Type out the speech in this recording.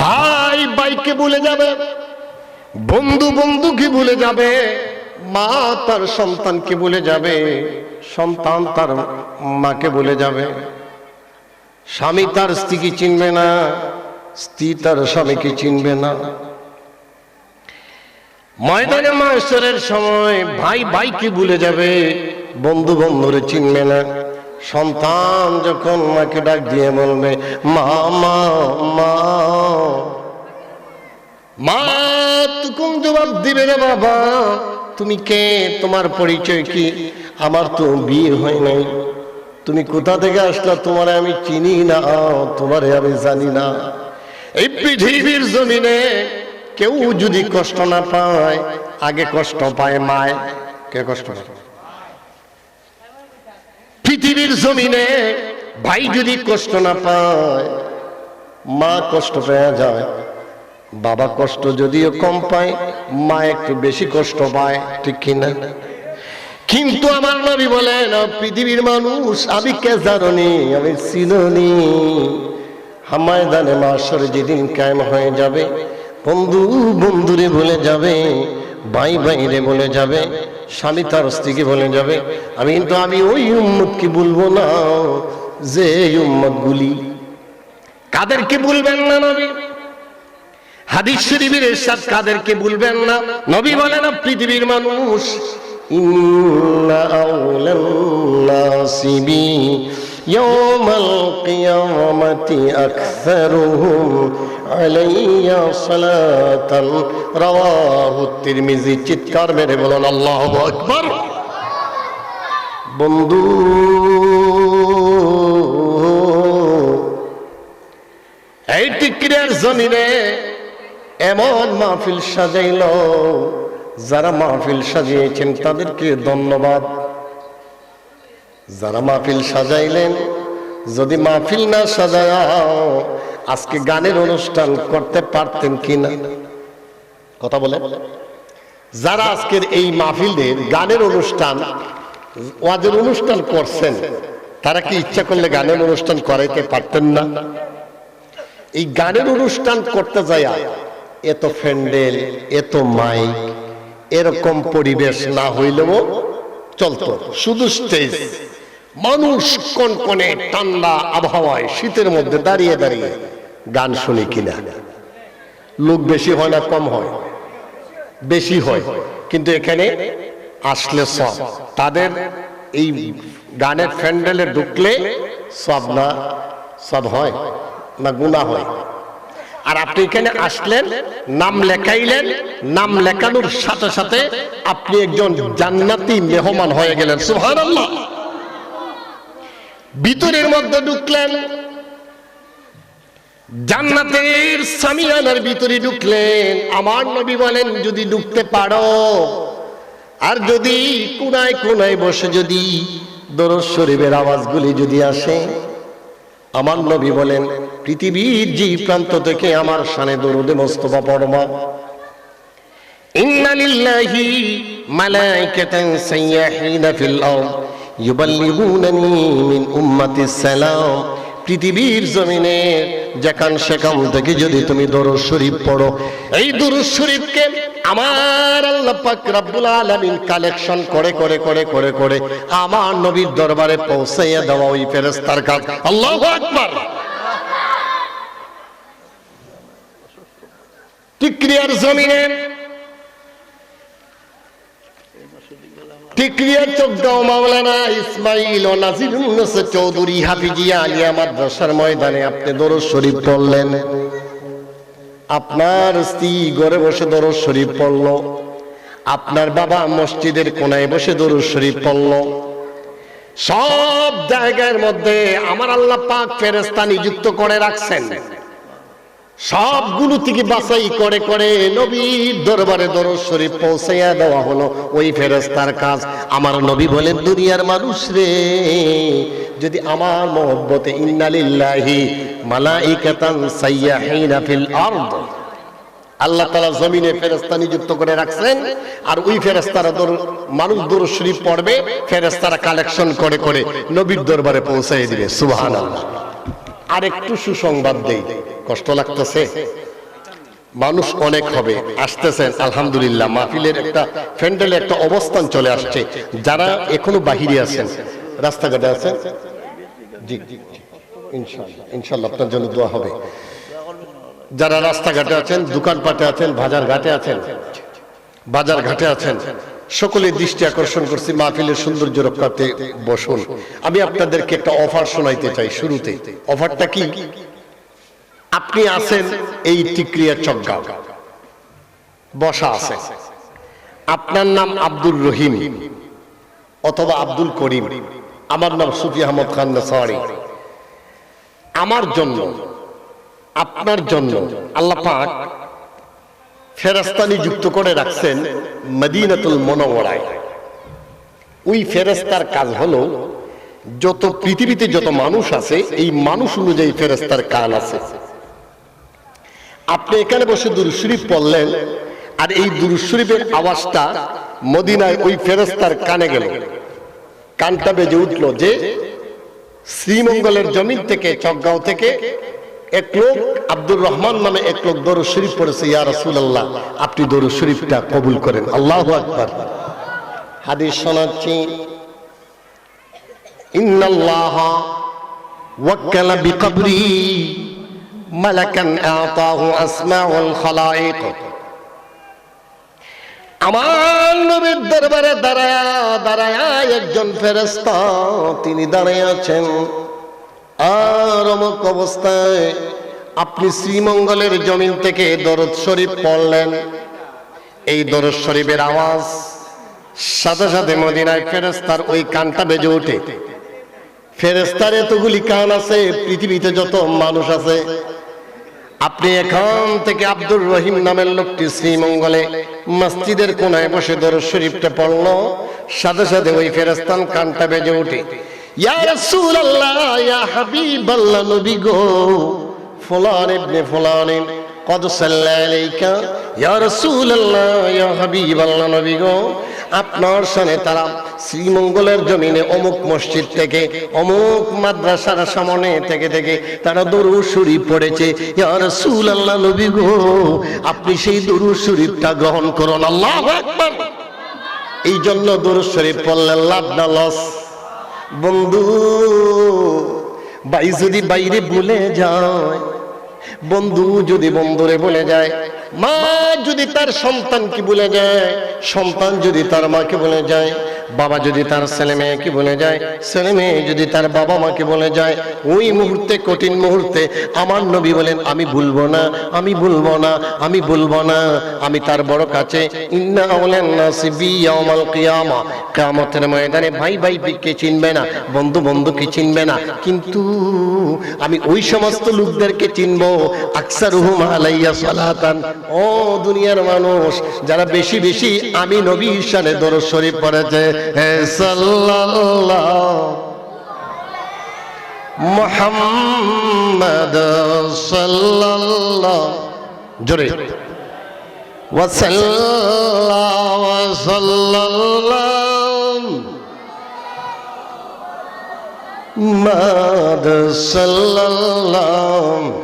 ভাই ভাইকে ভুলে যাবে, বন্ধু বন্ধুকে ভুলে যাবে, মা তার সন্তানকে ভুলে যাবে, সন্তান তার মাকে ভুলে যাবে, স্বামী তার স্ত্রীকে চিনবে না, স্ত্রী তার স্বামীকে চিনবে না। ময়দানে মাশরের সময় ভাই ভাইকে ভুলে যাবে, বন্ধু বন্ধুরে চিনবে না। সন্তান যখন মাকে ডাক দিয়ে বলবে মা মা মা, মা তখন জবাব দিবে রে বাবা তুমি কে, তোমার পরিচয় কি, আমার তো বিয়ে হয় নাই, তুমি কোথা থেকে আসলা, তোমারে আমি চিনি না, তোমারে আমি জানি না। এই পৃথিবীর জমিনে কেউ যদি কষ্ট না পায়, আগে কষ্ট পায় মায়। কে কষ্ট পায়? পৃথিবীর জমিনে ভাই যদি কষ্ট না পায়, মা কষ্ট পেয়ে যায়। বাবা কষ্ট যদিও কম পায়, মা একটু বেশি কষ্ট পায়, ঠিক কিনা? কিন্তু আমার নবী বলেন পৃথিবীর মানুষ আমি কে জানি, আমি চিনি। ময়দানে মাশর যেদিন কায়েম হয়ে যাবে, বন্ধু বন্ধুরে ভুলে যাবে, ভাই ভাইরে বলে যাবে, স্বামী তার স্ত্রীকে বলে যাবে। আমি ওই উম্মতকে বলবো না যে উম্মত গুলি। কাদেরকে বলবেন না নবী? হাদিস শরীফের ইরশাদ কাদেরকে বলবেন না? নবী বলেন পৃথিবীর মানুষ ইন্না আউলান নাসি বি ইয়াউমাল কিয়ামাতি আকসারুহুম আলাইয়া সালাতান রাওয়াহু তিরমিজি। চিৎকার মেরে বলেন আল্লাহু আকবার। বন্ধু এই টিকরিয়ার জমিনে এমন মাহফিল সাজাইল, যারা মাহফিল সাজিয়েছেন তাদেরকে ধন্যবাদ। যারা মাহফিল সাজাইলেন, যদি মাহফিল না সাজায় আজকে গানের অনুষ্ঠান করতে পারতেন কিনা? কথা বলে যারা আজকের এই মাহফিলের গানের অনুষ্ঠান, ওয়াজের অনুষ্ঠান করছেন, তারা কি ইচ্ছা করলে গানের অনুষ্ঠান করাইতে পারতেন না? এই গানের অনুষ্ঠান করতে যায় এত প্যান্ডেল, এত মাইক, এরকম পরিবেশ না হইলেও চলতো। শুধু স্টেজ, মানুষ কনকনে ঠান্ডা আবহাওয়ায় শীতের মধ্যে দাঁড়িয়ে দাঁড়িয়ে গান শুনি কিনা? লোক বেশি হয় না কম হয়? বেশি হয়। কিন্তু এখানে আসলে সব তাদের এই গানের প্যান্ডেলে ঢুকলে সব না সব হয় না গুনাহ হয়। আর আপনি এখানে আসলেন, নাম লেখাইলেন, নাম লেখানোর সাথে সাথে আপনি একজন জান্নাতি মেহমান হয়ে গেলেন। সুবহানাল্লাহ। ভিতরের মধ্যে ঢুকলেন, জান্নাতের সামিয়ানার ভিতরে ঢুকলেন। আমার নবী বলেন যদি ঢুকতে পারো, আর যদি কোনায় কোনায় বসে যদি দরুদ শরীফের আওয়াজগুলি যদি আসে, আমার নবী বলেন পৃথিবীর যে প্রান্ত থেকে আমার শানে দরুদে মুস্তাফা পড়বা। ইন্না লিল্লাহি মালাইকাতান সাইয়াহিনা ফিল আরদ ইউবাল্লিগুনানি মিন উম্মাতিস সালাম। পৃথিবীর জমিনে যেখান সেখান থেকে যদি তুমি দরুদ শরীফ পড়ো, এই দরুদ শরীফকে আমার আল্লাহ পাক রব্বুল আলামিন কালেকশন করে করে করে করে করে আমার নবীর দরবারে পৌঁছাইয়া দেওয়া ওই ফেরেশতার কাজ। আল্লাহু আকবার। টিকরিয়ার জমিনে, টিকরিয়ার চোখদাও মাওলানা ইসমাইল ও নাজিরুন্নাস চৌধুরী হাফিজিয়া আলিয়া মাদ্রাসার ময়দানে আপনি দরুদ শরীফ পড়লেন, আপনার স্ত্রী ঘরে বসে দরুদ শরীফ পড়ল, আপনার বাবা মসজিদের কোনায় বসে দরুদ শরীফ পড়ল। সব জায়গার মধ্যে আমার আল্লাহ পাক ফেরেশতা নিযুক্ত করে রাখছেন। সবগুলো থেকে বাছাই করে করে নবীর দরবারে দরুদ শরীফ পৌঁছাইয়া দেওয়া হলো ওই ফেরেশতার কাজ। আমার নবী বলেন দুনিয়ার মানুষ রে, যদি আমার মহব্বতে ইন্না লিল্লাহি মালাইকাতান সাইয়াহিনা ফিল আরদ, আল্লাহ তাআলা জমিনে ফেরেশতা নিযুক্ত করে রাখছেন, আর ওই ফেরেশতারা মানুষ দরুদ শরীফ পড়বে, ফেরেশতারা কালেকশন করে করে নবীর দরবারে পৌঁছায় দিবে। সুবহানাল্লাহ। আর একটু সুসংবাদ দেই, কষ্ট লাগতেছে? মানুষ অনেক হবে, আসতেছেন আলহামদুলিল্লাহ। মাহফিলের একটা প্যান্ডেলে একটা অবস্থান চলে আসছে। যারা এখনো বাহিরে আছেন, রাস্তাঘাটে আছেন, জি ইনশাআল্লাহ ইনশাআল্লাহ আপনার জন্য দোয়া হবে। যারা রাস্তাঘাটে আছেন, দোকানপাটে আছেন, বাজার ঘাটে আছেন, সকলের দৃষ্টি আকর্ষণ করছি মাহফিলের সৌন্দর্য রক্ষাতে বসুন। আমি আপনাদেরকে একটা অফার শোনাইতে চাই শুরুতে। অফারটা কি? আপনি আছেন এই টিকরিয়া চকগাঁও, বসা আছে, আপনার নাম আব্দুর রহিম অথবা আব্দুল করিম, আমার নাম সুফি আহমদ খান নেসারি। আমার জন্য, আপনার জন্য আল্লাহ পাক ফেরেশতা নিযুক্ত করে রাখছেন মদিনাতুল মুনাওয়ারায়। ওই ফেরেশতার কাজ হলো, যত পৃথিবীতে যত মানুষ আছে এই মানুষ অনুযায়ী ফেরেশতার কান আছে। আপনি এখানে বসে দুরূদ শরীফ পড়লেন, আর এই দুরূদ শরীফের আওয়াজটা মদিনায় ওই ফেরেশতার কানে গেল, কানটা বেজে উঠলো যে শ্রীমঙ্গলের জমিন থেকে, চকগাঁও থেকে এক লোক আব্দুর রহমান নামে এক লোক দরুদ শরীফ পড়েছে, ইয়া রাসূলুল্লাহ আপনি দরুদ শরীফটা কবুল করেন। আল্লাহু আকবার। হাদিস শোনাচ্ছি, ইন্নাল্লাহা ওয়াক্কালা বিকবরি মালাকান আতাহু আসমাউল খালাইক। আমার নবীর দরবারে দাঁড়ায়া একজন ফেরেশতা তিনি দাঁড়ায় আছেন, আর অমুক অবস্থায় আপনি শ্রীমঙ্গলের জমিন থেকে দরুদ শরীফ পড়লেন। এই দরুদ শরীফের আওয়াজ সাথে সাথে মদিনায় ফেরেশতার ওই কানটা বেজে ওঠে। ফেরেশতার এতগুলি কান আছে, পৃথিবীতে যত মানুষ আছে। আপনি এখান থেকে আব্দুর রহিম নামের লোকটি শ্রীমঙ্গলে মসজিদের কোনায় বসে দরুদ শরীফটা পড়ল, সাথে সাথে ওই ফেরেশতার কানটা বেজে ওঠে, ইয়া রাসূলুল্লাহ ইয়া হাবিবাল্লাহ, নবী গো ফুলান ইবনে ফুলানিন কদ সাল্লা আলাইকা, ইয়া রাসূলুল্লাহ ইয়া হাবিবাল্লাহ, নবী গো আপনার সামনে তারা শ্রীমঙ্গলের জমিনে অমুক মসজিদ থেকে, অমুক মাদ্রাসার সামনে থেকে তারা দরুদ শরীফ পড়েছে। ইয়া রাসূলুল্লাহ, নবী গো আপনি সেই দরুদ শরীফটা গ্রহণ করুন। আল্লাহু আকবার। এই জন্য দরুদ শরীফ পড়লে লাভ না লস? বন্ধু ভাই যদি বাইরে ভুলে যায়, বন্ধু যদি বন্ধুরে বলে যায়, মা যদি তার সন্তানকে ভুলে যায়, সন্তান যদি তার মাকে বলে যায়, বাবা যদি তার ছেলে মেয়েকে বলে যায়, ছেলে মেয়ে যদি তার বাবা মাকে বলে যায়, ওই মুহূর্তে, কঠিন মুহূর্তে আমার নবী বলেন আমি ভুলবো না, আমি ভুলবো না, আমি ভুলবো না। আমি তার বড় কাছে ইন্না আওলান নাসি বি ইয়াউমাল কিয়ামা, কিয়ামতের ময়দানে ভাই ভাইকে চিনবে না, বন্ধু বন্ধুকে চিনবে না, কিন্তু আমি ওই সমস্ত লোকদেরকে চিনবো আকসারুহুম আলাইয়া সালাতান। ও দুনিয়ার মানুষ, যারা বেশি বেশি আমি নবীর শানে দরুদ শরীফ পড়েছে, হে সাল্লাল্লাহু মুহাম্মাদ সাল্লাল্লাহু, জোরে ওয়া সাল্লাল্লাহু মুহাম্মাদ সাল্লাল্লাহু